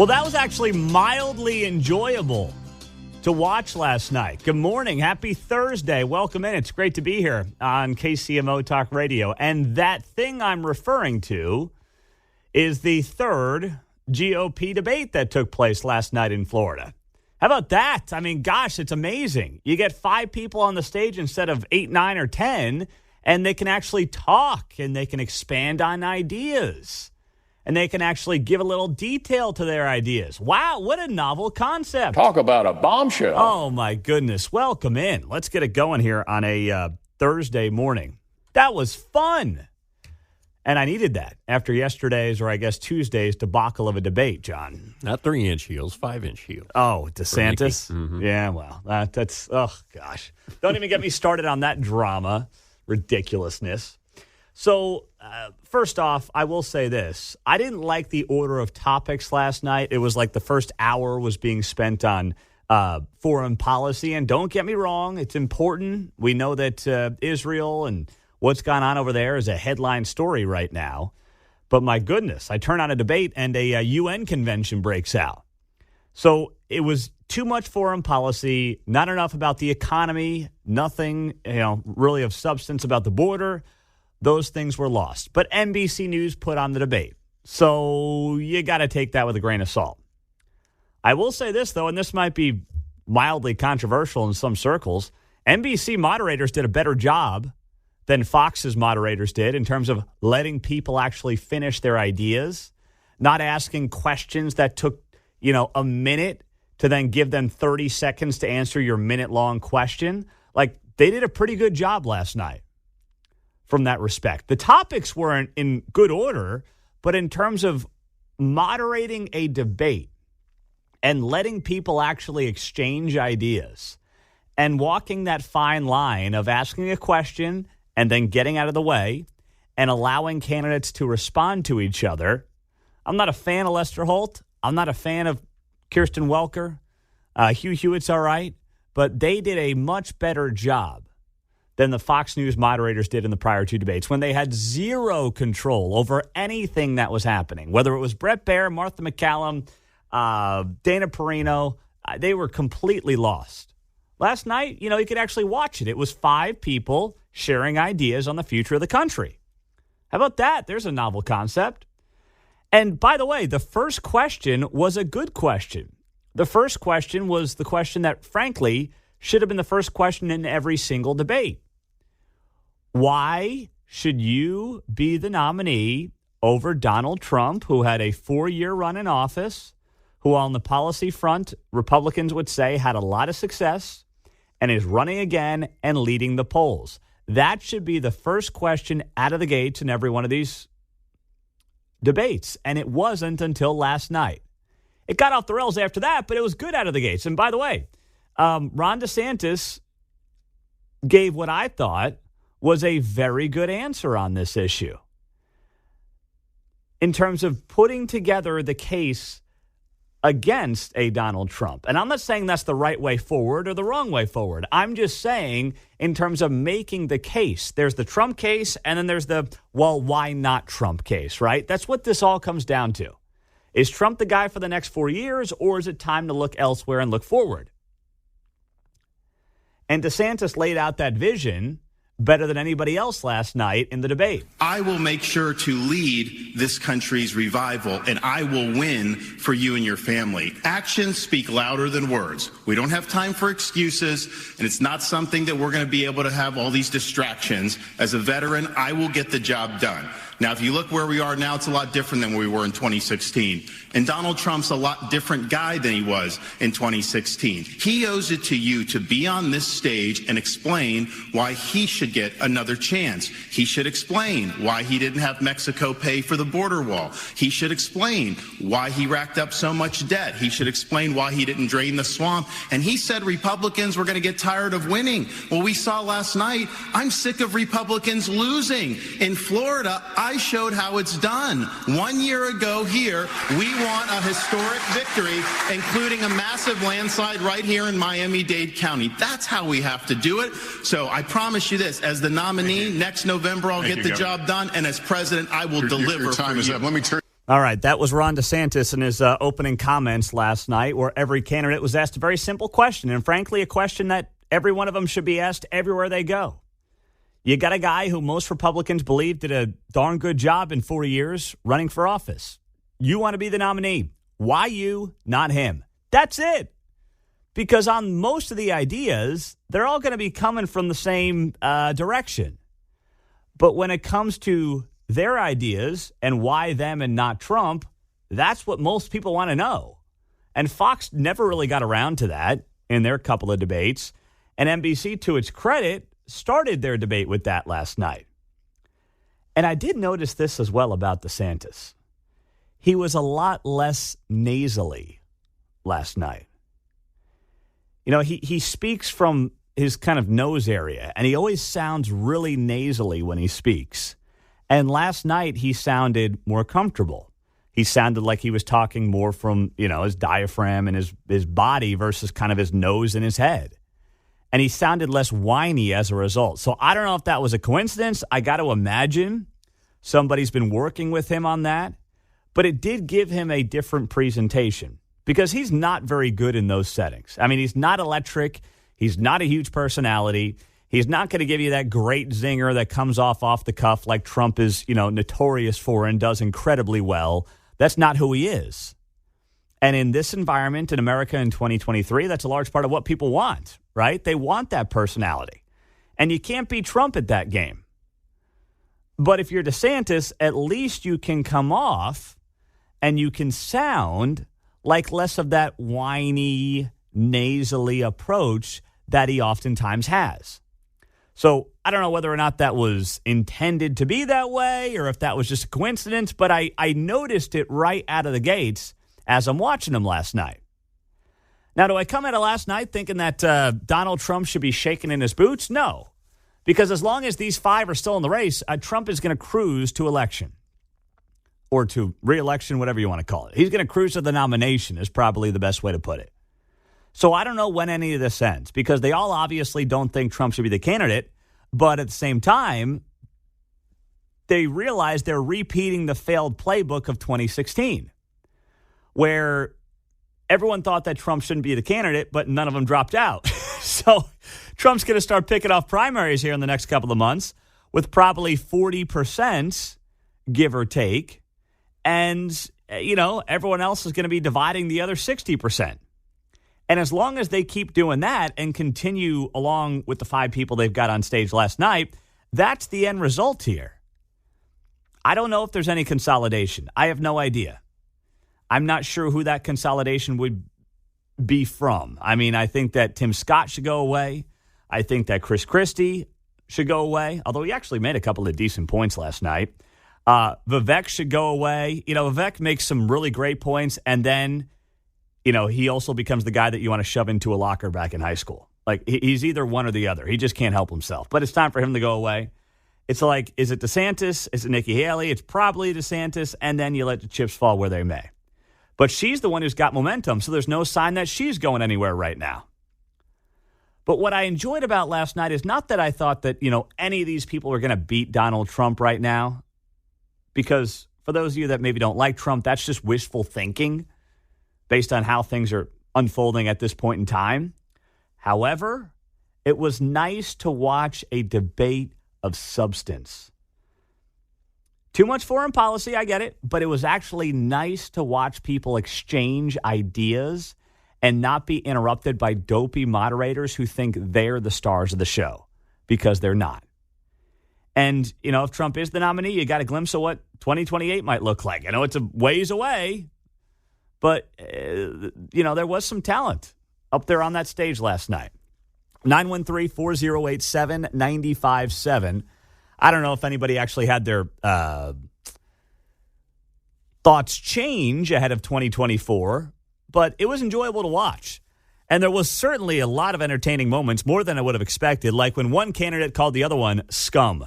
Well, that was actually mildly enjoyable to watch last night. Good morning. Happy Thursday. Welcome in. It's great to be here on KCMO Talk Radio. And that thing I'm referring to is the third GOP debate that took place last night in Florida. How about that? I mean, gosh, it's amazing. You get 5 people on the stage instead of 8, 9, or 10, and they can actually talk and they can expand on ideas. And they can actually give a little detail to their ideas. Wow, what a novel concept. Talk about a bombshell. Oh, my goodness. Welcome in. Let's get it going here on a Thursday morning. That was fun. And I needed that after yesterday's, or I guess Tuesday's, debacle of a debate, John. Not 3-inch heels, 5-inch heels. Oh, DeSantis? Mm-hmm. Yeah, well, that's, oh, gosh. Don't even get me started on that drama. Ridiculousness. So, first off, I will say this. I didn't like the order of topics last night. It was like the first hour was being spent on foreign policy. And don't get me wrong, it's important. We know that Israel and what's gone on over there is a headline story right now. But my goodness, I turn on a debate and a UN convention breaks out. So it was too much foreign policy, not enough about the economy, nothing, really of substance about the border. Those things were lost. But NBC News put on the debate. So you got to take that with a grain of salt. I will say this, though, and this might be mildly controversial in some circles. NBC moderators did a better job than Fox's moderators did in terms of letting people actually finish their ideas, not asking questions that took, a minute to then give them 30 seconds to answer your minute-long question. Like, they did a pretty good job last night. From that respect. The topics weren't in good order, but in terms of moderating a debate and letting people actually exchange ideas and walking that fine line of asking a question and then getting out of the way and allowing candidates to respond to each other. I'm not a fan of Lester Holt. I'm not a fan of Kirsten Welker. Hugh Hewitt's all right, but they did a much better job than the Fox News moderators did in the prior 2 debates when they had zero control over anything that was happening, whether it was Brett Baer, Martha McCallum, Dana Perino. They were completely lost. Last night, you could actually watch it. It was 5 people sharing ideas on the future of the country. How about that? There's a novel concept. And by the way, the first question was a good question. The first question was the question that, frankly, should have been the first question in every single debate. Why should you be the nominee over Donald Trump, who had a 4-year run in office, who on the policy front, Republicans would say had a lot of success, and is running again and leading the polls? That should be the first question out of the gates in every one of these debates, and it wasn't until last night. It got off the rails after that, but it was good out of the gates. And by the way, Ron DeSantis gave what I thought was a very good answer on this issue in terms of putting together the case against a Donald Trump. And I'm not saying that's the right way forward or the wrong way forward. I'm just saying in terms of making the case, there's the Trump case and then there's the, well, why not Trump case, right? That's what this all comes down to. Is Trump the guy for the next 4 years, or is it time to look elsewhere and look forward? And DeSantis laid out that vision better than anybody else last night in the debate. I will make sure to lead this country's revival, and I will win for you and your family. Actions speak louder than words. We don't have time for excuses, and it's not something that we're going to be able to have all these distractions. As a veteran, I will get the job done. Now, if you look where we are now, it's a lot different than where we were in 2016. And Donald Trump's a lot different guy than he was in 2016. He owes it to you to be on this stage and explain why he should get another chance. He should explain why he didn't have Mexico pay for the border wall. He should explain why he racked up so much debt. He should explain why he didn't drain the swamp. And he said Republicans were going to get tired of winning. Well, we saw last night, I'm sick of Republicans losing. In Florida, I showed how it's done. 1 year ago here, we won a historic victory, including a massive landslide right here in Miami-Dade County. That's how we have to do it. So I promise you this, as the nominee, next November I'll get the job done, and as president, I will deliver your time for is you. up. Let me turn. All right, that was Ron DeSantis in his opening comments last night, where every candidate was asked a very simple question, and frankly, a question that every one of them should be asked everywhere they go. You got a guy who most Republicans believe did a darn good job in 4 years running for office. You want to be the nominee. Why you, not him? That's it. Because on most of the ideas, they're all going to be coming from the same direction. But when it comes to their ideas and why them and not Trump, that's what most people want to know. And Fox never really got around to that in their couple of debates. And NBC, to its credit, started their debate with that last night. And I did notice this as well about DeSantis. He was a lot less nasally last night. You know, he speaks from his kind of nose area, and he always sounds really nasally when he speaks. And last night, he sounded more comfortable. He sounded like he was talking more from, his diaphragm and his body versus kind of his nose and his head. And he sounded less whiny as a result. So I don't know if that was a coincidence. I got to imagine somebody's been working with him on that. But it did give him a different presentation because he's not very good in those settings. I mean, he's not electric. He's not a huge personality. He's not going to give you that great zinger that comes off the cuff like Trump is, notorious for and does incredibly well. That's not who he is. And in this environment in America in 2023, that's a large part of what people want, right? They want that personality. And you can't beat Trump at that game. But if you're DeSantis, at least you can come off and you can sound like less of that whiny, nasally approach that he oftentimes has. So I don't know whether or not that was intended to be that way or if that was just a coincidence, but I noticed it right out of the gates as I'm watching him last night. Now, do I come out of last night thinking that Donald Trump should be shaking in his boots? No, because as long as these five are still in the race, Trump is going to cruise to election or to re-election, whatever you want to call it. He's going to cruise to the nomination is probably the best way to put it. So I don't know when any of this ends because they all obviously don't think Trump should be the candidate. But at the same time, they realize they're repeating the failed playbook of 2016, where everyone thought that Trump shouldn't be the candidate, but none of them dropped out. So Trump's going to start picking off primaries here in the next couple of months with probably 40%, give or take. And, everyone else is going to be dividing the other 60%. And as long as they keep doing that and continue along with the five people they've got on stage last night, that's the end result here. I don't know if there's any consolidation. I have no idea. I'm not sure who that consolidation would be from. I mean, I think that Tim Scott should go away. I think that Chris Christie should go away, although he actually made a couple of decent points last night. Vivek should go away. Vivek makes some really great points, and then he also becomes the guy that you want to shove into a locker back in high school. Like, he's either one or the other. He just can't help himself. But it's time for him to go away. It's like, is it DeSantis? Is it Nikki Haley? It's probably DeSantis, and then you let the chips fall where they may. But she's the one who's got momentum, so there's no sign that she's going anywhere right now. But what I enjoyed about last night is not that I thought that, any of these people are going to beat Donald Trump right now, because for those of you that maybe don't like Trump, that's just wishful thinking based on how things are unfolding at this point in time. However, it was nice to watch a debate of substance. Too much foreign policy, I get it, but it was actually nice to watch people exchange ideas and not be interrupted by dopey moderators who think they're the stars of the show, because they're not. And, if Trump is the nominee, you got a glimpse of what 2028 might look like. I know it's a ways away, but, there was some talent up there on that stage last night. 913-4087-957. I don't know if anybody actually had their thoughts change ahead of 2024, but it was enjoyable to watch. And there was certainly a lot of entertaining moments, more than I would have expected, like when one candidate called the other one scum.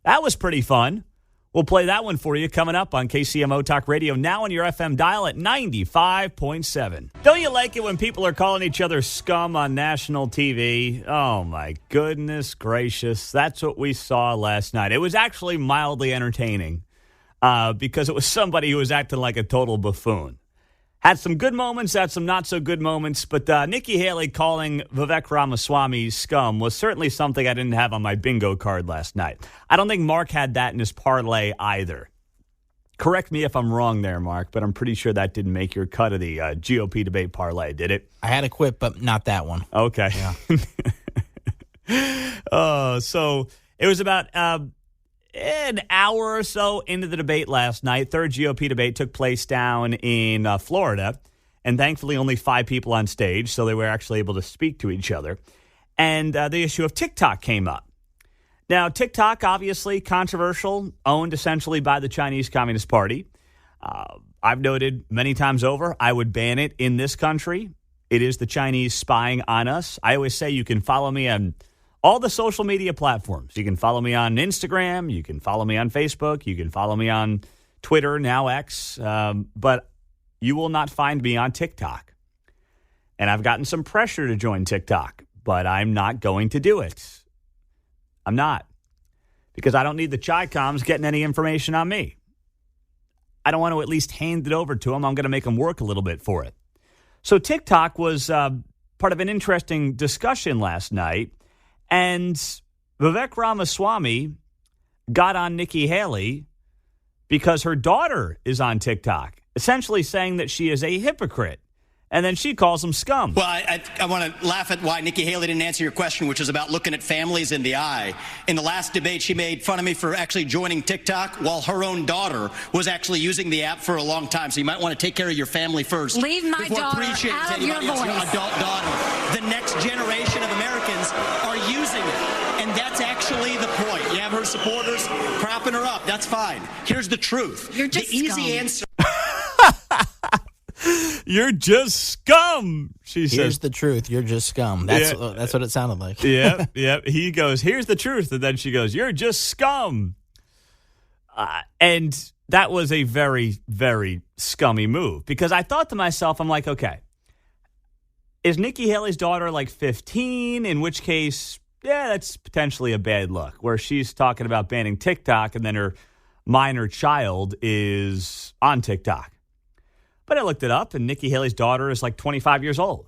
That was pretty fun. We'll play that one for you coming up on KCMO Talk Radio, now on your FM dial at 95.7. Don't you like it when people are calling each other scum on national TV? Oh, my goodness gracious. That's what we saw last night. It was actually mildly entertaining. because it was somebody who was acting like a total buffoon. Had some good moments, had some not so good moments, but Nikki Haley calling Vivek Ramaswamy scum was certainly something I didn't have on my bingo card last night. I don't think Mark had that in his parlay either. Correct me if I'm wrong there, Mark, but I'm pretty sure that didn't make your cut of the GOP debate parlay, did it? I had a quit, but not that one. Okay. Yeah. So it was about an hour or so into the debate last night. Third GOP debate took place down in Florida, and thankfully only 5 people on stage, so they were actually able to speak to each other. And the issue of TikTok came up. Now, TikTok, obviously controversial, owned essentially by the Chinese Communist Party. I've noted many times over, I would ban it in this country. It is the Chinese spying on us. I always say you can follow me on all the social media platforms. You can follow me on Instagram. You can follow me on Facebook. You can follow me on Twitter, now X. But you will not find me on TikTok. And I've gotten some pressure to join TikTok, but I'm not going to do it. I'm not. Because I don't need the Chi-Coms getting any information on me. I don't want to at least hand it over to them. I'm going to make them work a little bit for it. So TikTok was part of an interesting discussion last night. And Vivek Ramaswamy got on Nikki Haley because her daughter is on TikTok, essentially saying that she is a hypocrite. And then she calls him scum. Well, I want to laugh at why Nikki Haley didn't answer your question, which is about looking at families in the eye. In the last debate, she made fun of me for actually joining TikTok while her own daughter was actually using the app for a long time. So you might want to take care of your family first. Leave my daughter out of your voice. Your adult daughter. The next generation of Americans are using it. And that's actually the point. You have her supporters propping her up. That's fine. Here's the truth. You're just the easy scum. answer. You're just scum, she says. Here's the truth. You're just scum. That's what it sounded like. Yep. He goes, here's the truth. And then she goes, you're just scum. And that was a very, very scummy move. Because I thought to myself, I'm like, okay, is Nikki Haley's daughter like 15? In which case, yeah, that's potentially a bad look. Where she's talking about banning TikTok and then her minor child is on TikTok. But I looked it up, and Nikki Haley's daughter is like 25 years old.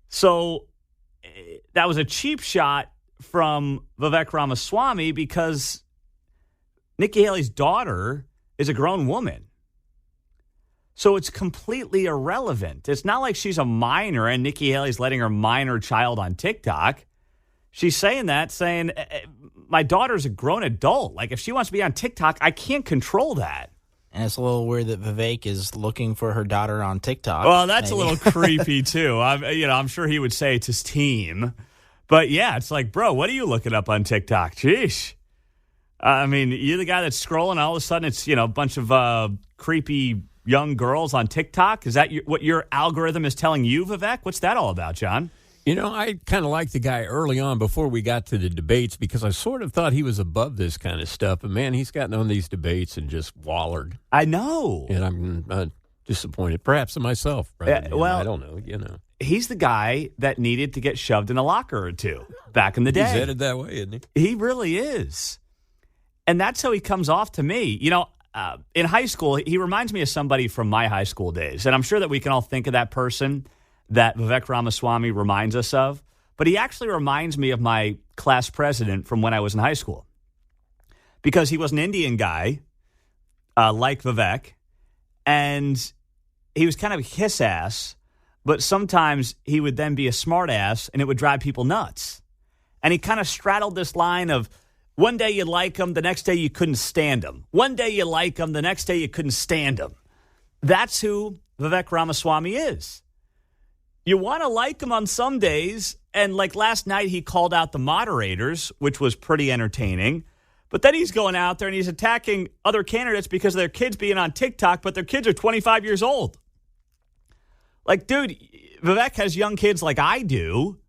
So that was a cheap shot from Vivek Ramaswamy because Nikki Haley's daughter is a grown woman. So it's completely irrelevant. It's not like she's a minor and Nikki Haley's letting her minor child on TikTok. She's saying, my daughter's a grown adult. Like, if she wants to be on TikTok, I can't control that. And it's a little weird that Vivek is looking for her daughter on TikTok. Well, that's maybe. a little creepy, too. I'm sure he would say it's his team. But, yeah, it's like, bro, what are you looking up on TikTok? Jeez. You're the guy that's scrolling, and all of a sudden it's, a bunch of creepy young girls on TikTok. Is that what your algorithm is telling you, Vivek? What's that all about, John? I kind of liked the guy early on before we got to the debates because I sort of thought he was above this kind of stuff. And, man, he's gotten on these debates and just wallered. I know. And I'm disappointed, perhaps in myself. Right? Well, I don't know, He's the guy that needed to get shoved in a locker or two back in the day. He's headed that way, isn't he? He really is. And that's how he comes off to me. In high school, he reminds me of somebody from my high school days. And I'm sure that we can all think of that person that Vivek Ramaswamy reminds us of. But he actually reminds me of my class president from when I was in high school. Because he was an Indian guy, like Vivek, and he was kind of a kiss ass, but sometimes he would then be a smart ass, and it would drive people nuts. And he kind of straddled this line of, one day you like him, the next day you couldn't stand him. One day you like him, the next day you couldn't stand him. That's who Vivek Ramaswamy is. You want to like him on some days, and like last night he called out the moderators, which was pretty entertaining. But then he's going out there and he's attacking other candidates because of their kids being on TikTok, but their kids are 25 years old. Like, dude, Vivek has young kids like I do.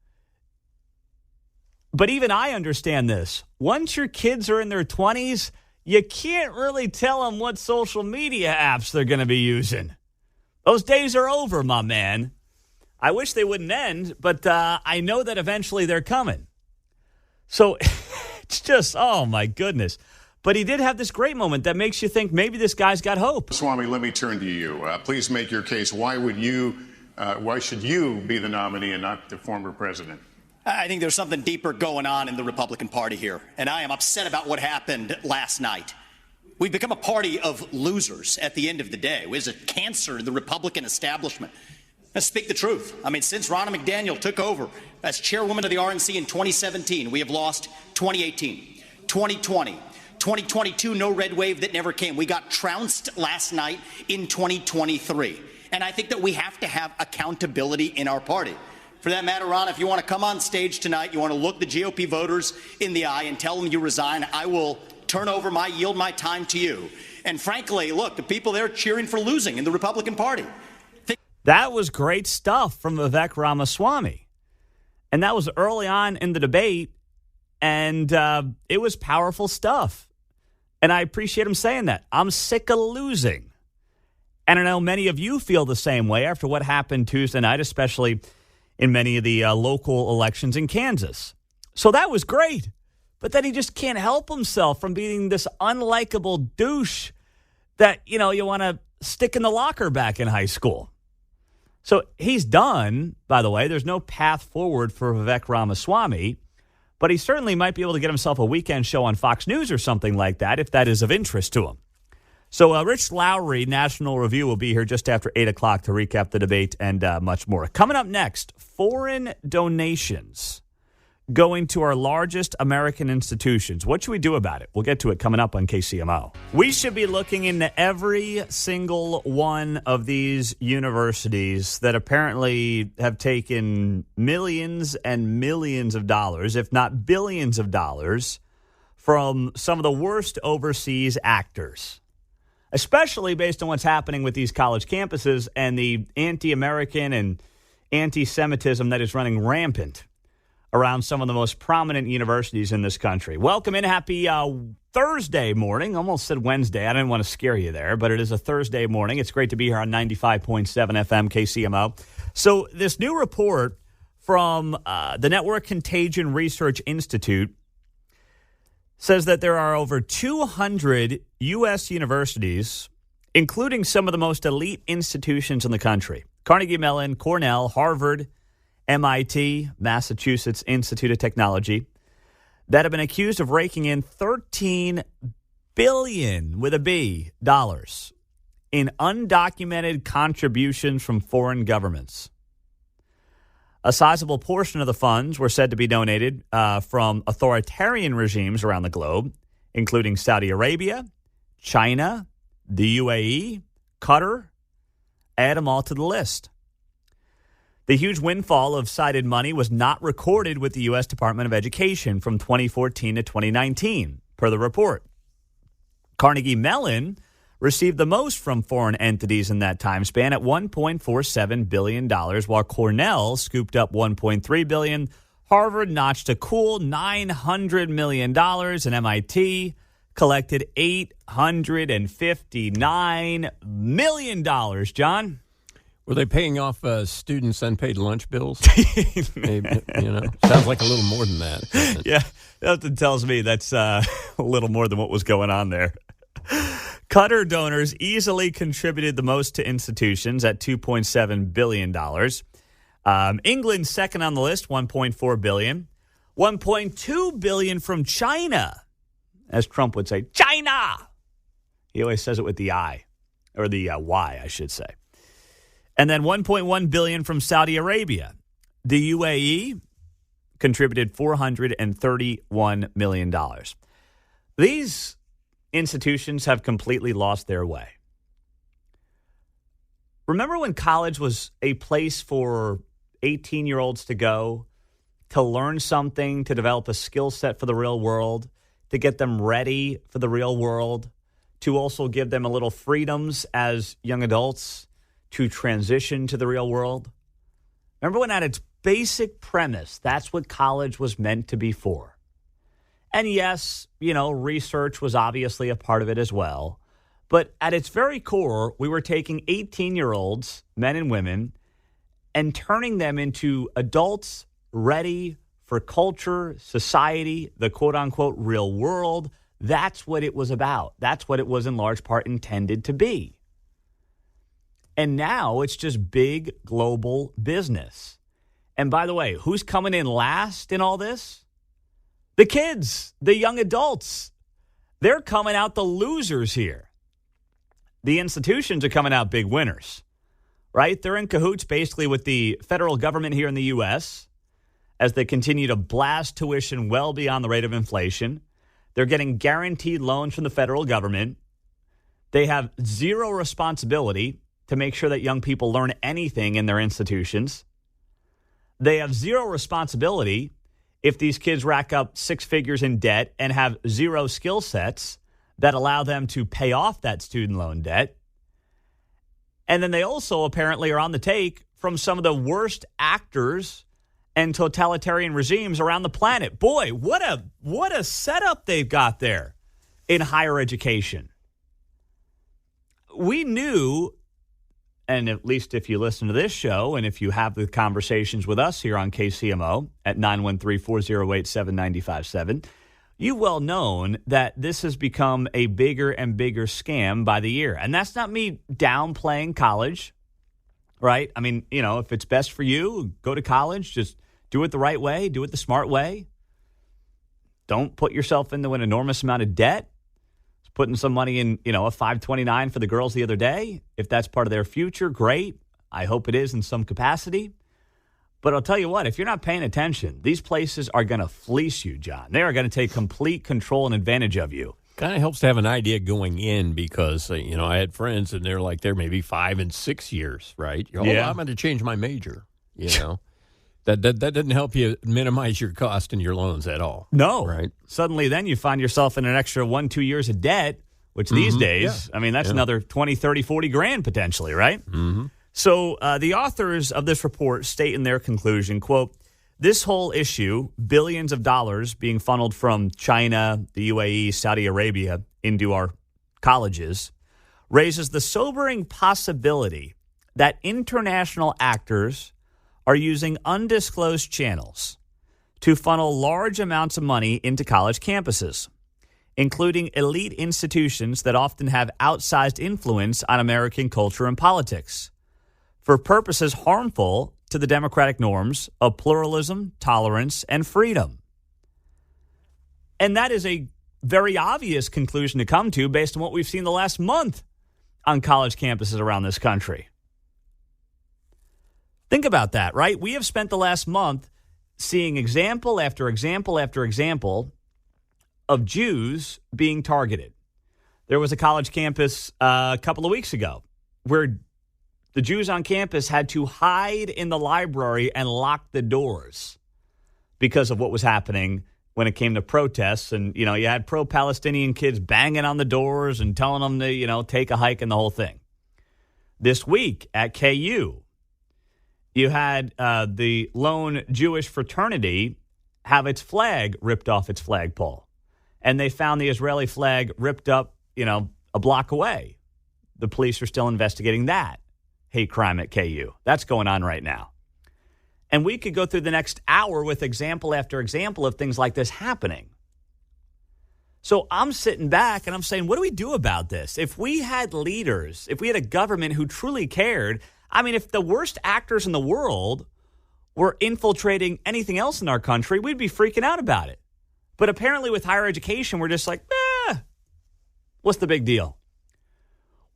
But even I understand this. Once your kids are in their 20s, you can't really tell them what social media apps they're going to be using. Those days are over, my man. I wish they wouldn't end, but I know that eventually they're coming. So it's just, oh, my goodness. But he did have this great moment that makes you think maybe this guy's got hope. Swami, let me turn to you. Please make your case. Why should you be the nominee and not the former president? I think there's something deeper going on in the Republican Party here, and I am upset about what happened last night. We've become a party of losers at the end of the day. It was a cancer in the Republican establishment. Let's speak the truth. I mean, since Ronna McDaniel took over as chairwoman of the RNC in 2017, we have lost 2018, 2020, 2022, no red wave that never came. We got trounced last night in 2023. And I think that we have to have accountability in our party. For that matter, Ron, if you want to come on stage tonight, you want to look the GOP voters in the eye and tell them you resign, I will yield my time to you. And frankly, look, the people there cheering for losing in the Republican Party. That was great stuff from Vivek Ramaswamy. And that was early on in the debate, and it was powerful stuff. And I appreciate him saying that. I'm sick of losing. And I know many of you feel the same way after what happened Tuesday night, especially in many of the local elections in Kansas. So that was great. But then he just can't help himself from being this unlikable douche that, you want to stick in the locker back in high school. So he's done, by the way. There's no path forward for Vivek Ramaswamy, but he certainly might be able to get himself a weekend show on Fox News or something like that if that is of interest to him. So Rich Lowry, National Review, will be here just after 8 o'clock to recap the debate and much more. Coming up next, foreign donations going to our largest American institutions. What should we do about it? We'll get to it coming up on KCMO. We should be looking into every single one of these universities that apparently have taken millions and millions of dollars, if not billions of dollars, from some of the worst overseas actors, especially based on what's happening with these college campuses and the anti-American and anti-Semitism that is running rampant around some of the most prominent universities in this country. Welcome in. Happy Thursday morning. Almost said Wednesday. I didn't want to scare you there, but it is a Thursday morning. It's great to be here on 95.7 FM KCMO. So this new report from the Network Contagion Research Institute says that there are over 200 U.S. universities, including some of the most elite institutions in the country: Carnegie Mellon, Cornell, Harvard, MIT, Massachusetts Institute of Technology, that have been accused of raking in $13 billion with a B dollars in undocumented contributions from foreign governments. A sizable portion of the funds were said to be donated from authoritarian regimes around the globe, including Saudi Arabia, China, the UAE, Qatar. Add them all to the list. The huge windfall of cited money was not recorded with the U.S. Department of Education from 2014 to 2019, per the report. Carnegie Mellon received the most from foreign entities in that time span at $1.47 billion, while Cornell scooped up $1.3 billion. Harvard notched a cool $900 million, and MIT collected $859 million. John? Were they paying off students' unpaid lunch bills? Maybe, sounds like a little more than that. Yeah, that tells me that's a little more than what was going on there. Qatar donors easily contributed the most to institutions at $2.7 billion. England second on the list, $1.4 billion. $1.2 billion from China, as Trump would say, China. He always says it with the I, or the Y, I should say. And then $1.1 billion from Saudi Arabia. The UAE contributed $431 million. These institutions have completely lost their way. Remember when college was a place for 18-year-olds to go, to learn something, to develop a skill set for the real world, to get them ready for the real world, to also give them a little freedoms as young adults to transition to the real world? Remember when at its basic premise, that's what college was meant to be for? And yes, research was obviously a part of it as well. But at its very core, we were taking 18-year-olds, men and women, and turning them into adults ready for culture, society, the quote-unquote real world, That's what it was about. That's what it was in large part intended to be. And now it's just big global business. And by the way, who's coming in last in all this? The kids, the young adults. They're coming out the losers here. The institutions are coming out big winners, right? They're in cahoots basically with the federal government here in the U.S. as they continue to blast tuition well beyond the rate of inflation. They're getting guaranteed loans from the federal government. They have zero responsibility to make sure that young people learn anything in their institutions. They have zero responsibility if these kids rack up six figures in debt and have zero skill sets that allow them to pay off that student loan debt. And then they also apparently are on the take from some of the worst actors and totalitarian regimes around the planet. Boy, what a setup they've got there in higher education. We knew, and at least if you listen to this show and if you have the conversations with us here on KCMO at 913-408-7957, you've well known that this has become a bigger and bigger scam by the year. And that's not me downplaying college, right? I mean, you know, if it's best for you, go to college, just do it the right way, do it the smart way. Don't put yourself into an enormous amount of debt. Putting some money in, you know, a 529 for the girls the other day. If that's part of their future, great. I hope it is in some capacity. But I'll tell you what, if you're not paying attention, these places are going to fleece you, John. They are going to take complete control and advantage of you. Kind of helps to have an idea going in because, you know, I had friends and they're like, they're maybe 5 and 6 years, right? I'm going to change my major, you know. That doesn't help you minimize your cost and your loans at all. No. Right. Suddenly then you find yourself in an extra 1-2 years of debt, which these days, I mean, that's another 20, 30, 40 grand potentially, right? Mm-hmm. So the authors of this report state in their conclusion, quote, this whole issue, billions of dollars being funneled from China, the UAE, Saudi Arabia into our colleges, raises the sobering possibility that international actors are using undisclosed channels to funnel large amounts of money into college campuses, including elite institutions that often have outsized influence on American culture and politics, for purposes harmful to the democratic norms of pluralism, tolerance, and freedom. And that is a very obvious conclusion to come to based on what we've seen the last month on college campuses around this country. Think about that, right? We have spent the last month seeing example after example after example of Jews being targeted. There was a college campus a couple of weeks ago where the Jews on campus had to hide in the library and lock the doors because of what was happening when it came to protests. And, you know, you had pro-Palestinian kids banging on the doors and telling them to, you know, take a hike and the whole thing. This week at KU, you had the lone Jewish fraternity have its flag ripped off its flagpole. And they found the Israeli flag ripped up, you know, a block away. The police are still investigating that hate crime at KU. That's going on right now. And we could go through the next hour with example after example of things like this happening. So I'm sitting back and I'm saying, what do we do about this? If we had leaders, if we had a government who truly cared, I mean, if the worst actors in the world were infiltrating anything else in our country, we'd be freaking out about it. But apparently with higher education, we're just like, what's the big deal?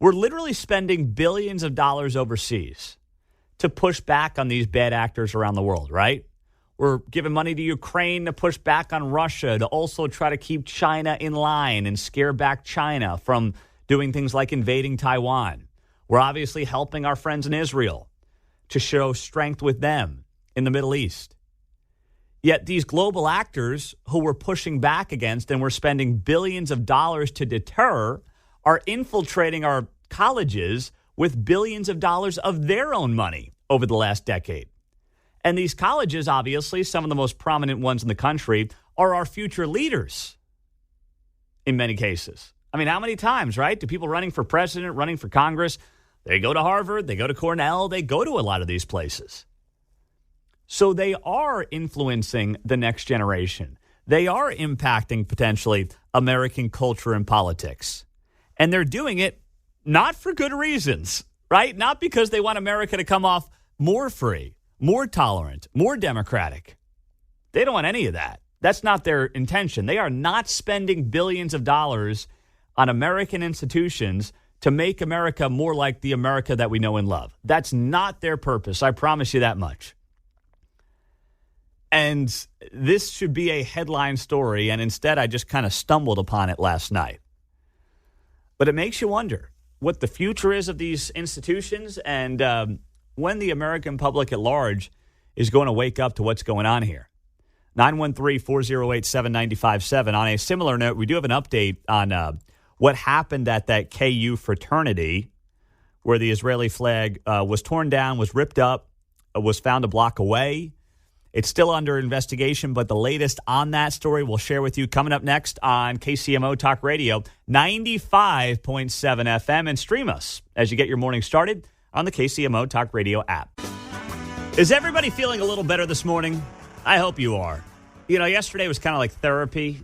We're literally spending billions of dollars overseas to push back on these bad actors around the world, right? We're giving money to Ukraine to push back on Russia, to also try to keep China in line and scare back China from doing things like invading Taiwan. We're obviously helping our friends in Israel to show strength with them in the Middle East. Yet these global actors who we're pushing back against and we're spending billions of dollars to deter are infiltrating our colleges with billions of dollars of their own money over the last decade. And these colleges, obviously, some of the most prominent ones in the country, are our future leaders in many cases. I mean, how many times, right, do people running for president, running for Congress, they go to Harvard, they go to Cornell, they go to a lot of these places. So they are influencing the next generation. they are impacting potentially American culture and politics. And they're doing it not for good reasons, right? Not because they want America to come off more free, more tolerant, more democratic. They don't want any of that. That's not their intention. They are not spending billions of dollars on American institutions to make America more like the America that we know and love. That's not their purpose. I promise you that much. And this should be a headline story, and instead I just kind of stumbled upon it last night. But it makes you wonder what the future is of these institutions and when the American public at large is going to wake up to what's going on here. 913-408-7957. On a similar note, we do have an update on what happened at that KU fraternity where the Israeli flag was torn down, was ripped up, was found a block away. It's still under investigation, but the latest on that story we'll share with you coming up next on KCMO Talk Radio, 95.7 FM, and stream us as you get your morning started on the KCMO Talk Radio app. Is everybody feeling a little better this morning? I hope you are. You know, yesterday was kind of like therapy.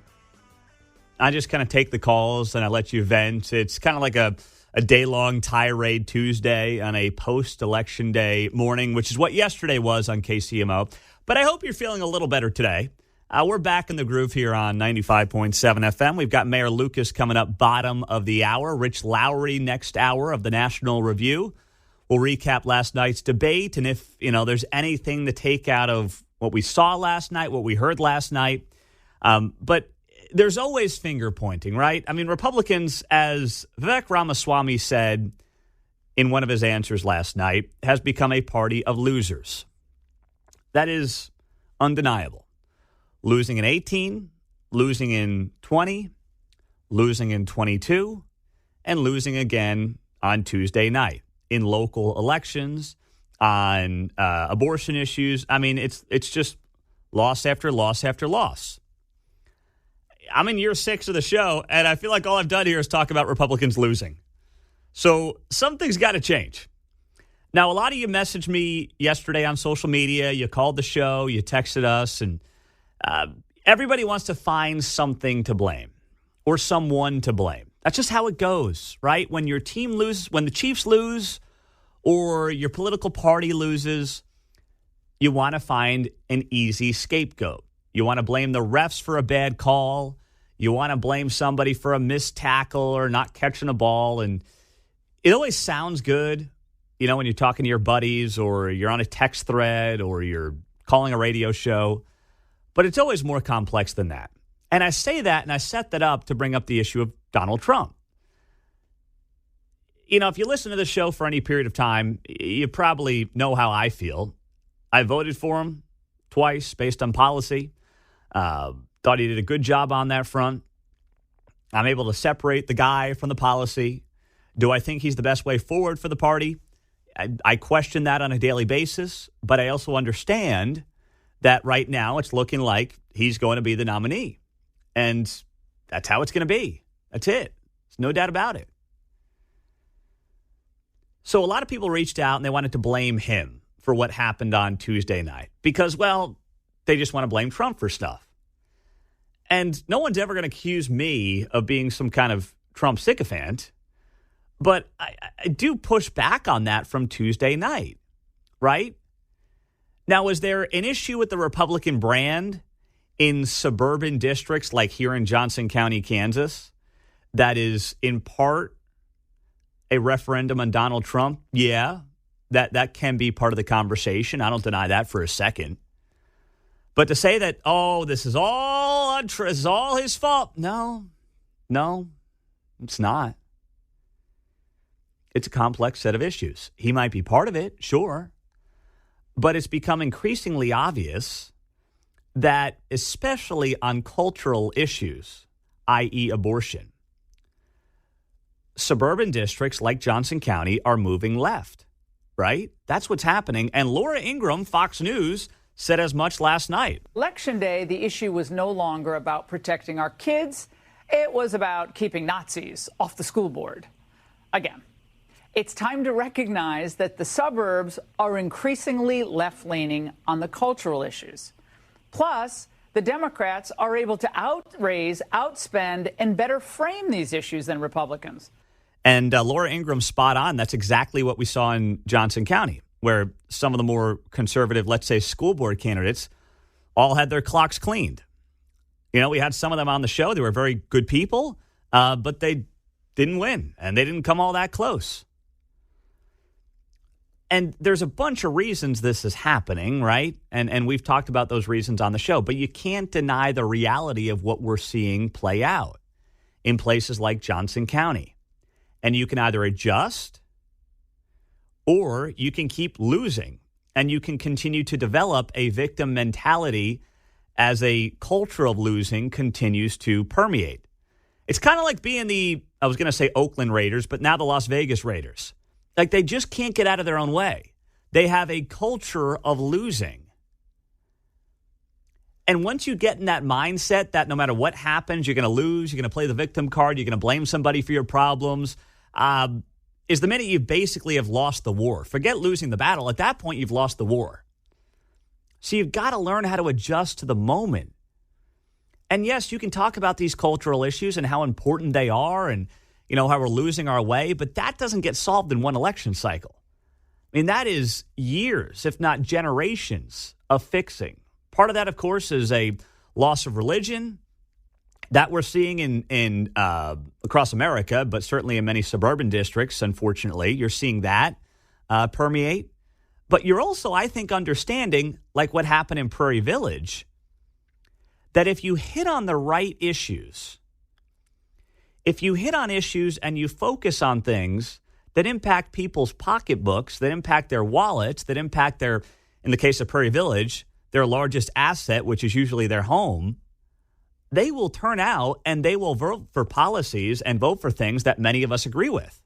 I just kind of take the calls and I let you vent. It's kind of like a day-long tirade Tuesday on a post-election day morning, which is what yesterday was on KCMO. But I hope you're feeling a little better today. We're back in the groove here on 95.7 FM. We've got Mayor Lucas coming up bottom of the hour. Rich Lowry next hour of the National Review. We'll recap last night's debate, and if, you know, there's anything to take out of what we saw last night, what we heard last night. But there's always finger pointing, right? I mean, Republicans, as Vivek Ramaswamy said in one of his answers last night, has become a party of losers. That is undeniable. Losing in 18, losing in 20, losing in 22, and losing again on Tuesday night in local elections, on abortion issues. I mean, it's just loss after loss after loss. I'm in year 6 of the show, and I feel like all I've done here is talk about Republicans losing. So something's got to change. Now, a lot of you messaged me yesterday on social media. You called the show, you texted us, and everybody wants to find something to blame or someone to blame. That's just how it goes, right? When your team loses, when the Chiefs lose or your political party loses, you want to find an easy scapegoat. You want to blame the refs for a bad call. You want to blame somebody for a missed tackle or not catching a ball. And it always sounds good, you know, when you're talking to your buddies or you're on a text thread or you're calling a radio show. But it's always more complex than that. And I say that and I set that up to bring up the issue of Donald Trump. You know, if you listen to the show for any period of time, you probably know how I feel. I voted for him twice based on policy. Thought he did a good job on that front. I'm able to separate the guy from the policy. Do I think he's the best way forward for the party? I question that on a daily basis, but I also understand that right now it's looking like he's going to be the nominee. And that's how it's going to be. That's it. There's no doubt about it. So a lot of people reached out and they wanted to blame him for what happened on Tuesday night because, well, they just want to blame Trump for stuff. And no one's ever going to accuse me of being some kind of Trump sycophant. But I do push back on that from Tuesday night, right? Now, is there an issue with the Republican brand in suburban districts like here in Johnson County, Kansas, that is in part a referendum on Donald Trump? Yeah, that can be part of the conversation. I don't deny that for a second. But to say that, oh, this is all untrue, this is all his fault. No, it's not. It's a complex set of issues. He might be part of it, sure. But it's become increasingly obvious that, especially on cultural issues, i.e. abortion, suburban districts like Johnson County are moving left, right? That's what's happening. And Laura Ingraham, Fox News, said as much last night. Election day, the issue was no longer about protecting our kids. It was about keeping Nazis off the school board. Again, it's time to recognize that the suburbs are increasingly left-leaning on the cultural issues. Plus, the Democrats are able to outraise, outspend, and better frame these issues than Republicans. And Laura Ingram's spot on. That's exactly what we saw in Johnson County, where some of the more conservative, let's say, school board candidates all had their clocks cleaned. You know, we had some of them on the show. They were very good people, but they didn't win, and they didn't come all that close. And there's a bunch of reasons this is happening, right? And we've talked about those reasons on the show, but you can't deny the reality of what we're seeing play out in places like Johnson County. And you can either adjust or you can keep losing, and you can continue to develop a victim mentality as a culture of losing continues to permeate. It's kind of like being I was going to say Oakland Raiders, but now the Las Vegas Raiders. Like, they just can't get out of their own way. They have a culture of losing. And once you get in that mindset that no matter what happens, you're going to lose, you're going to play the victim card, you're going to blame somebody for your problems, is the minute you basically have lost the war. Forget losing the battle. At that point, you've lost the war. So you've got to learn how to adjust to the moment. And yes, you can talk about these cultural issues and how important they are and, you know, how we're losing our way, but that doesn't get solved in one election cycle. I mean, that is years, if not generations, of fixing. Part of that, of course, is a loss of religion that we're seeing in across America, but certainly in many suburban districts, unfortunately. You're seeing that permeate. But you're also, I think, understanding, like what happened in Prairie Village, that if you hit on the right issues, if you hit on issues and you focus on things that impact people's pocketbooks, that impact their wallets, that impact their, in the case of Prairie Village, their largest asset, which is usually their home, they will turn out and they will vote for policies and vote for things that many of us agree with.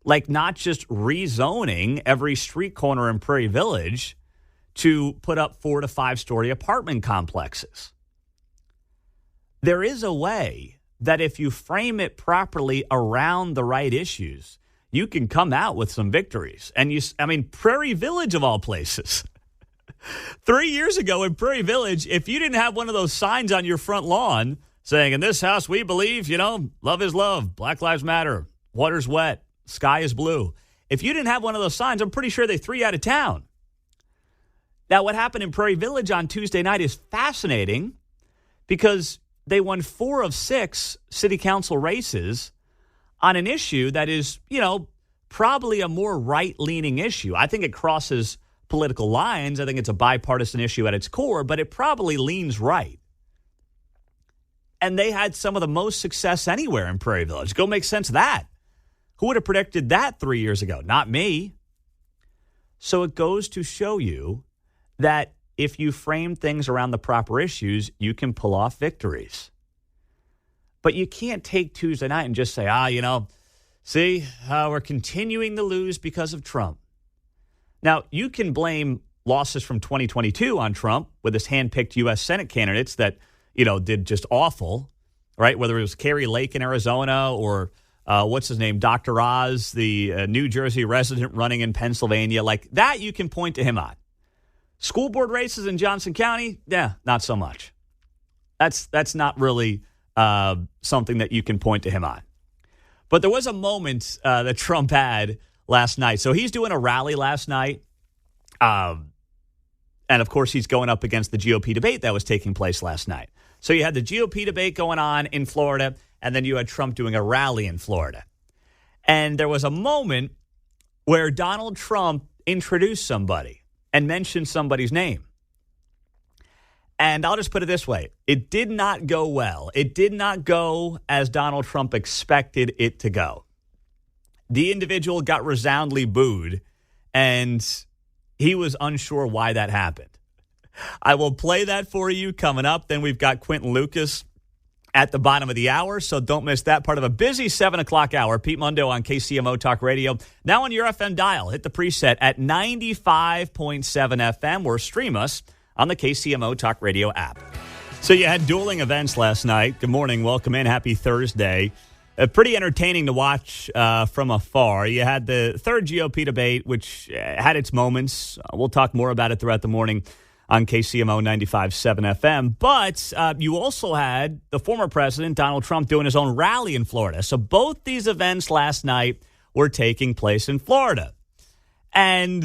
Like not just rezoning every street corner in Prairie Village to put up 4 to 5 story apartment complexes. There is a way that if you frame it properly around the right issues, you can come out with some victories. And Prairie Village of all places. 3 years ago in Prairie Village, if you didn't have one of those signs on your front lawn saying, in this house we believe, love is love, Black Lives Matter, water's wet, sky is blue. If you didn't have one of those signs, I'm pretty sure they threw you out of town. Now, what happened in Prairie Village on Tuesday night is fascinating because they won 4 of 6 city council races on an issue that is, probably a more right-leaning issue. I think it crosses political lines. I think it's a bipartisan issue at its core, but it probably leans right. And they had some of the most success anywhere in Prairie Village. Go make sense of that. Who would have predicted that 3 years ago? Not me. So it goes to show you that if you frame things around the proper issues, you can pull off victories. But you can't take Tuesday night and just say, we're continuing to lose because of Trump. Now, you can blame losses from 2022 on Trump with his handpicked U.S. Senate candidates that, did just awful, right? Whether it was Kerry Lake in Arizona or what's his name, Dr. Oz, the New Jersey resident running in Pennsylvania. Like that, you can point to him on. School board races in Johnson County, not so much. That's not really something that you can point to him on. But there was a moment that Trump had last night. So he's doing a rally last night. And, of course, he's going up against the GOP debate that was taking place last night. So you had the GOP debate going on in Florida, and then you had Trump doing a rally in Florida. And there was a moment where Donald Trump introduced somebody and mentioned somebody's name. And I'll just put it this way. It did not go well. It did not go as Donald Trump expected it to go. The individual got resoundingly booed, and he was unsure why that happened. I will play that for you coming up. Then we've got Quentin Lucas at the bottom of the hour, so don't miss that part of a busy 7 o'clock hour. Pete Mundo on KCMO Talk Radio. Now on your FM dial, hit the preset at 95.7 FM or stream us on the KCMO Talk Radio app. So you had dueling events last night. Good morning. Welcome in. Happy Thursday. Pretty entertaining to watch from afar. You had the third GOP debate, which had its moments. We'll talk more about it throughout the morning. on KCMO 95.7 FM. But you also had the former president, Donald Trump, doing his own rally in Florida. So both these events last night were taking place in Florida. And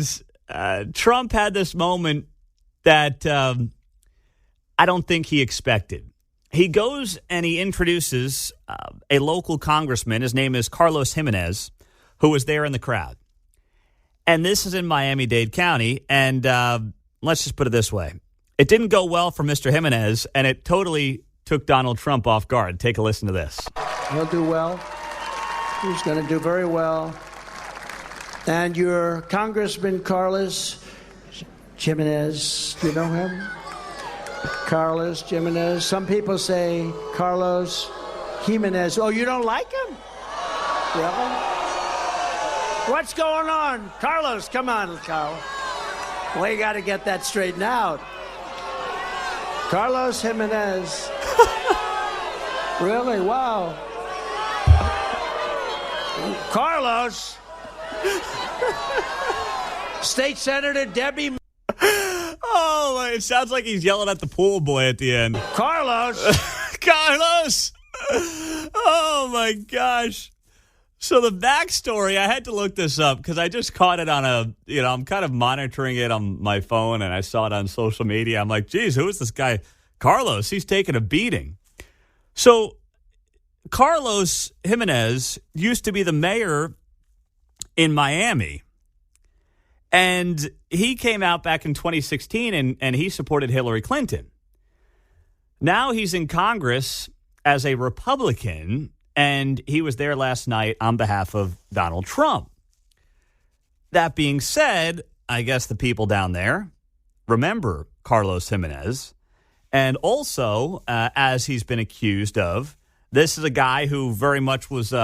Trump had this moment that I don't think he expected. He goes and he introduces a local congressman. His name is Carlos Jimenez, who was there in the crowd. And this is in Miami-Dade County. And let's just put it this way. It didn't go well for Mr. Jimenez, and it totally took Donald Trump off guard. Take a listen to this. He'll do well. He's going to do very well. And your Congressman Carlos Jimenez, do you know him? Carlos Jimenez. Some people say Carlos Jimenez. Oh, you don't like him? Yeah. What's going on? Carlos, come on, Carl. Well, you got to get that straightened out. Carlos Jimenez. Really? Wow. Carlos. State Senator Debbie. Oh, it sounds like he's yelling at the pool boy at the end. Carlos. Carlos. Oh, my gosh. So the backstory, I had to look this up because I just caught it on I'm kind of monitoring it on my phone, and I saw it on social media. I'm like, geez, who is this guy? Carlos, he's taking a beating. So Carlos Jimenez used to be the mayor in Miami, and he came out back in 2016, and he supported Hillary Clinton. Now he's in Congress as a Republican, and he was there last night on behalf of Donald Trump. That being said, I guess the people down there remember Carlos Jimenez. And also, as he's been accused of, this is a guy who very much was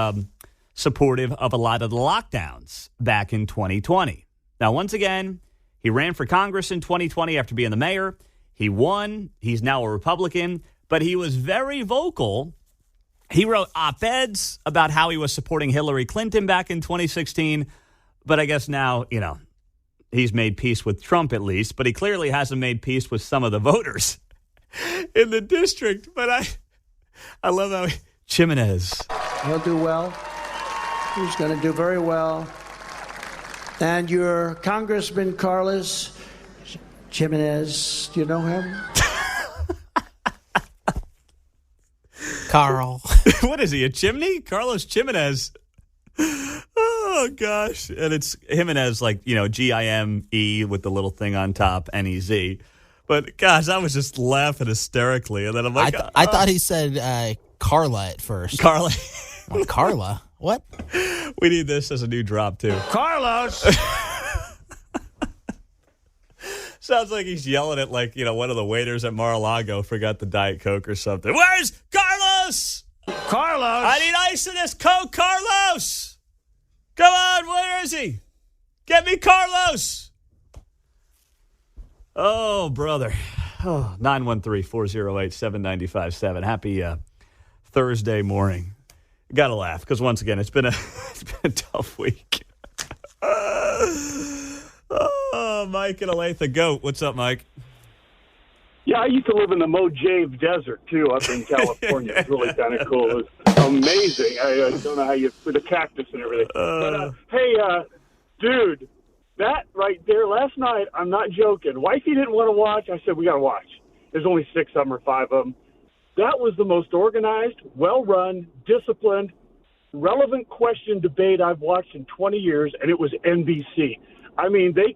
supportive of a lot of the lockdowns back in 2020. Now, once again, he ran for Congress in 2020 after being the mayor. He won. He's now a Republican. But he was very vocal. He wrote op-eds about how he was supporting Hillary Clinton back in 2016. But I guess now, he's made peace with Trump at least. But he clearly hasn't made peace with some of the voters in the district. But I love how Jimenez. He'll do well. He's going to do very well. And your Congressman Carlos Jimenez, do you know him? Carl. What is he, a chimney? Carlos Jimenez. Oh, gosh. And it's Jimenez, like, G-I-M-E with the little thing on top, N-E-Z. But, gosh, I was just laughing hysterically. And then I'm like, I thought he said Carla at first. Carla. Like, Carla? What? We need this as a new drop, too. Carlos! Sounds like he's yelling at, one of the waiters at Mar-a-Lago forgot the Diet Coke or something. Where's Carlos? Carlos! I need ice in this Coke, Carlos! Come on, where is he? Get me Carlos! Oh, brother. Oh, 913-408-7957. Happy Thursday morning. Got to laugh because, once again, it's been a tough week. Mike in Olathe. Goat. What's up, Mike? Yeah, I used to live in the Mojave Desert, too, up in California. It's really kind of cool. It's amazing. I don't know how you, with the cactus and everything. Hey, dude, that right there, last night, I'm not joking. Wifey didn't want to watch. I said, we got to watch. There's only 6 of them or 5 of them. That was the most organized, well-run, disciplined, relevant question debate I've watched in 20 years, and it was NBC. I mean, they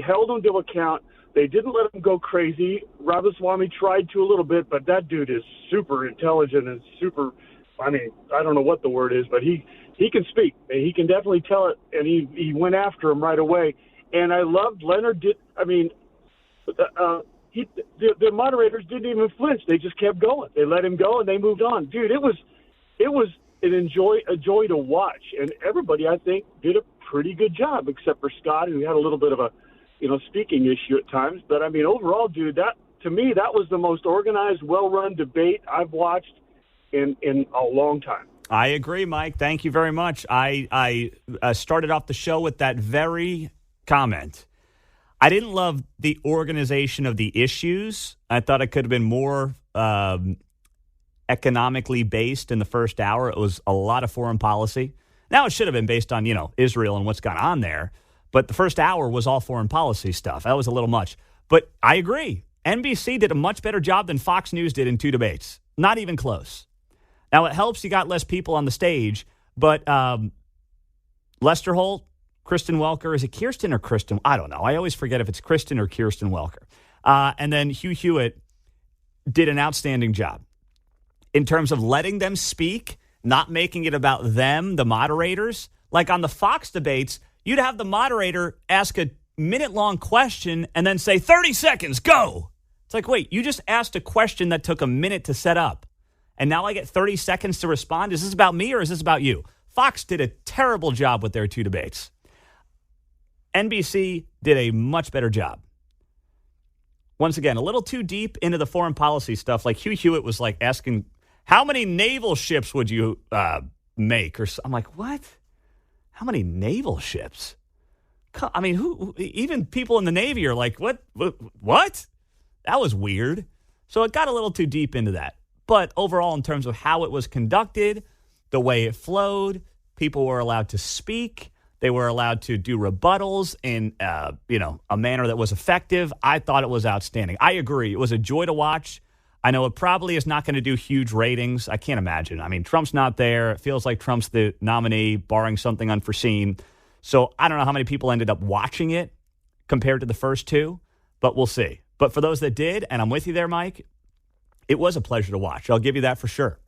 held him to account. They didn't let him go crazy. Ramaswamy tried to a little bit, but that dude is super intelligent and super, I don't know what the word is, but he can speak. He can definitely tell it, and he went after him right away. And I loved Leonard. The moderators didn't even flinch. They just kept going. They let him go, and they moved on. Dude, it was a joy to watch. And everybody, I think, did a pretty good job, except for Scott, who had a little bit of a, speaking issue at times. But, overall, dude, to me, that was the most organized, well-run debate I've watched in a long time. I agree, Mike. Thank you very much. I started off the show with that very comment. I didn't love the organization of the issues. I thought it could have been more economically based in the first hour. It was a lot of foreign policy. Now, it should have been based on, Israel and what's gone on there. But the first hour was all foreign policy stuff. That was a little much. But I agree. NBC did a much better job than Fox News did in 2 debates. Not even close. Now, it helps you got less people on the stage. But Lester Holt, Kristen Welker, is it Kirsten or Kristen? I don't know. I always forget if it's Kristen or Kirsten Welker. And then Hugh Hewitt did an outstanding job in terms of letting them speak, not making it about them, the moderators. Like on the Fox debates, you'd have the moderator ask a minute-long question and then say, 30 seconds, go. It's like, wait, you just asked a question that took a minute to set up, and now I get 30 seconds to respond? Is this about me or is this about you? Fox did a terrible job with their 2 debates. NBC did a much better job. Once again, a little too deep into the foreign policy stuff. Like Hugh Hewitt was like asking, how many naval ships would you make? Or I'm like, what? How many naval ships? I mean, who? Even people in the Navy are like, what? What? That was weird. So it got a little too deep into that. But overall, in terms of how it was conducted, the way it flowed, people were allowed to speak. They were allowed to do rebuttals in, a manner that was effective. I thought it was outstanding. I agree. It was a joy to watch. I know it probably is not going to do huge ratings. I can't imagine. I mean, Trump's not there. It feels like Trump's the nominee, barring something unforeseen. So I don't know how many people ended up watching it compared to the first 2, but we'll see. But for those that did, and I'm with you there, Mike, it was a pleasure to watch. I'll give you that for sure.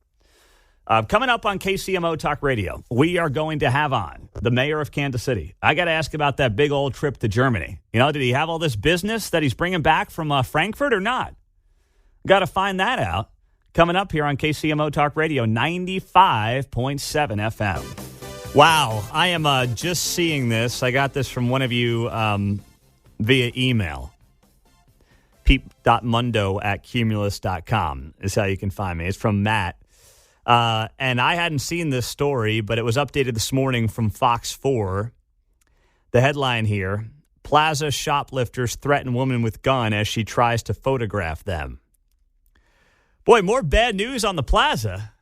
Coming up on KCMO Talk Radio, we are going to have on the mayor of Kansas City. I got to ask about that big old trip to Germany. Did he have all this business that he's bringing back from Frankfurt or not? Got to find that out. Coming up here on KCMO Talk Radio, 95.7 FM. Wow, I am just seeing this. I got this from one of you via email. peep.mundo@cumulus.com is how you can find me. It's from Matt. And I hadn't seen this story, but it was updated this morning from Fox 4. The headline here, Plaza shoplifters threaten woman with gun as she tries to photograph them. Boy, more bad news on the Plaza.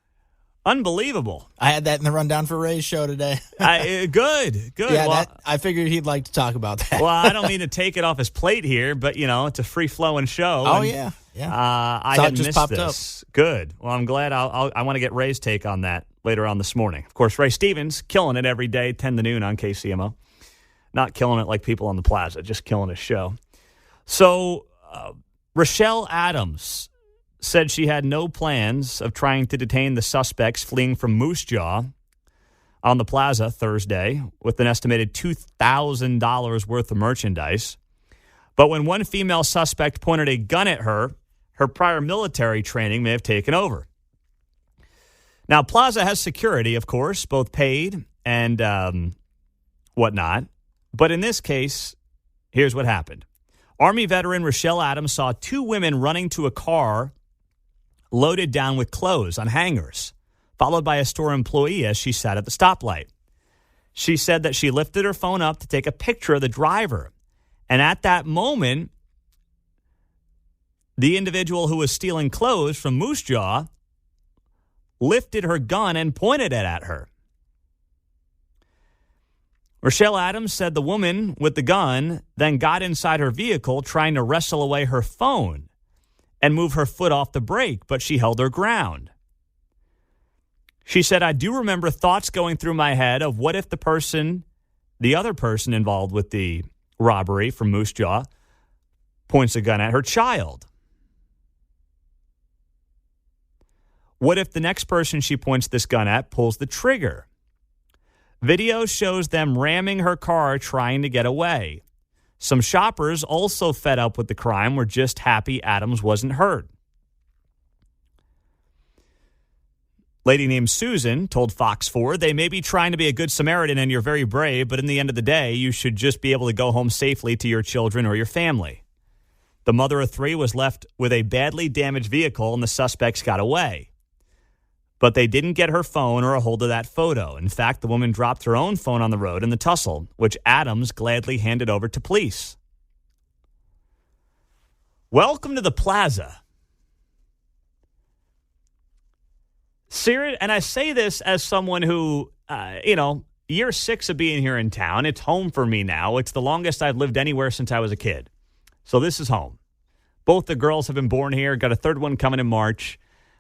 Unbelievable. I had that in the rundown for Ray's show today. Good. Yeah, I figured he'd like to talk about that. Well, I don't mean to take it off his plate here, but, it's a free-flowing show. Oh, yeah. I had just missed this. Up. Good. Well, I'm glad. I want to get Ray's take on that later on this morning. Of course, Ray Stevens, killing it every day, 10 to noon on KCMO. Not killing it like people on the Plaza, just killing his show. So, Rochelle Adams said she had no plans of trying to detain the suspects fleeing from Moose Jaw on the Plaza Thursday with an estimated $2,000 worth of merchandise. But when one female suspect pointed a gun at her, her prior military training may have taken over. Now, Plaza has security, of course, both paid and whatnot. But in this case, here's what happened. Army veteran Rochelle Adams saw 2 women running to a car loaded down with clothes on hangers, followed by a store employee as she sat at the stoplight. She said that she lifted her phone up to take a picture of the driver. And at that moment, the individual who was stealing clothes from Moose Jaw lifted her gun and pointed it at her. Rochelle Adams said the woman with the gun then got inside her vehicle trying to wrestle away her phone and move her foot off the brake, but she held her ground. She said, I do remember thoughts going through my head of what if the other person involved with the robbery from Moose Jaw points a gun at her child. What if the next person she points this gun at pulls the trigger? Video shows them ramming her car trying to get away. Some shoppers, also fed up with the crime, were just happy Adams wasn't hurt. Lady named Susan told Fox 4, they may be trying to be a good Samaritan and you're very brave, but in the end of the day, you should just be able to go home safely to your children or your family. The mother of 3 was left with a badly damaged vehicle and the suspects got away. But they didn't get her phone or a hold of that photo. In fact, the woman dropped her own phone on the road in the tussle, which Adams gladly handed over to police. Welcome to the Plaza. Serious, and I say this as someone who, year 6 of being here in town. It's home for me now. It's the longest I've lived anywhere since I was a kid. So this is home. Both the girls have been born here. Got a third one coming in March.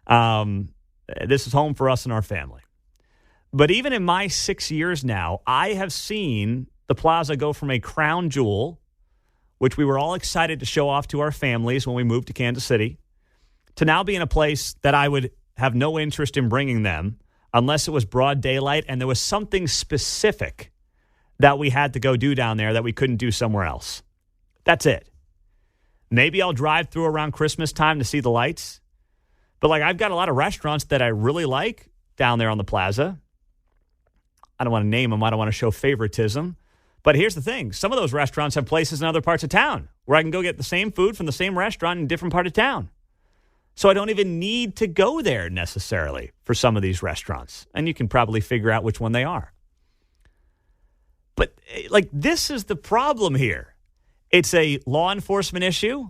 This is home for us and our family. But even in my 6 years now, I have seen the Plaza go from a crown jewel, which we were all excited to show off to our families when we moved to Kansas City, to now being a place that I would have no interest in bringing them unless it was broad daylight and there was something specific that we had to go do down there that we couldn't do somewhere else. That's it. Maybe I'll drive through around Christmas time to see the lights. But I've got a lot of restaurants that I really like down there on the Plaza. I don't want to name them. I don't want to show favoritism. But here's the thing. Some of those restaurants have places in other parts of town where I can go get the same food from the same restaurant in a different part of town. So I don't even need to go there necessarily for some of these restaurants. And you can probably figure out which one they are. But this is the problem here. It's a law enforcement issue.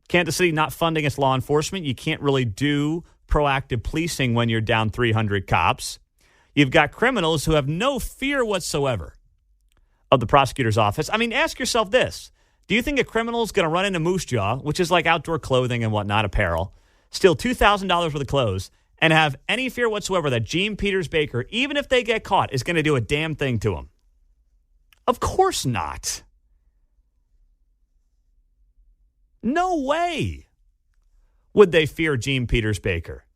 Kansas City not funding its law enforcement. You can't really do proactive policing when you're down 300 cops. You've got criminals who have no fear whatsoever of the prosecutor's office. I mean, ask yourself this. Do you think a criminal is going to run into Moose Jaw, which is like outdoor clothing and whatnot, apparel, steal $2,000 worth of clothes, and have any fear whatsoever that Gene Peters Baker, even if they get caught, is going to do a damn thing to him? Of course not. No way would they fear Gene Peters Baker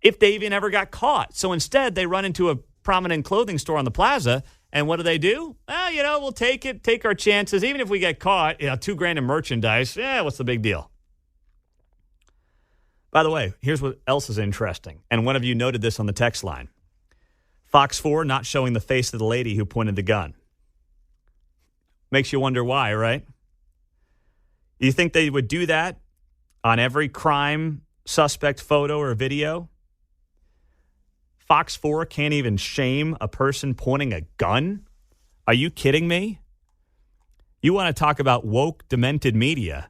if they even ever got caught. So instead, they run into a prominent clothing store on the Plaza, and what do? We'll take it, take our chances. Even if we get caught, $2,000 in merchandise, what's the big deal? By the way, here's what else is interesting, and one of you noted this on the text line. Fox 4 not showing the face of the lady who pointed the gun. Makes you wonder why, right? You think they would do that on every crime suspect photo or video? Fox 4 can't even shame a person pointing a gun? Are you kidding me? You want to talk about woke, demented media?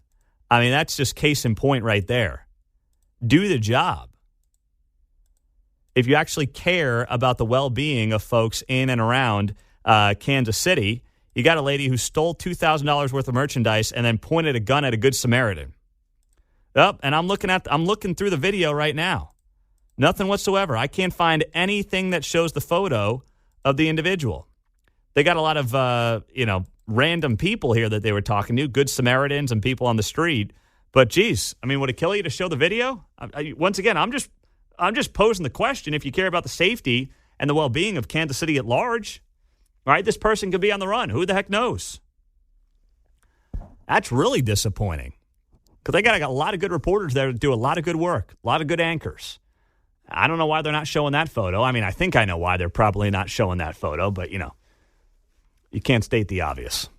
I mean, that's just case in point right there. Do the job. If you actually care about the well-being of folks in and around Kansas City, you got a lady who stole $2,000 worth of merchandise and then pointed a gun at a Good Samaritan. And I'm looking through the video right now. Nothing whatsoever. I can't find anything that shows the photo of the individual. They got a lot of random people here that they were talking to, Good Samaritans and people on the street. But geez, I mean, would it kill you to show the video? Once again, I'm just posing the question. If you care about the safety and the well-being of Kansas City at large, right? This person could be on the run. Who the heck knows? That's really disappointing because they got a lot of good reporters there to do a lot of good work, a lot of good anchors. I don't know why they're not showing that photo. I mean, I think I know why they're probably not showing that photo, but you can't state the obvious.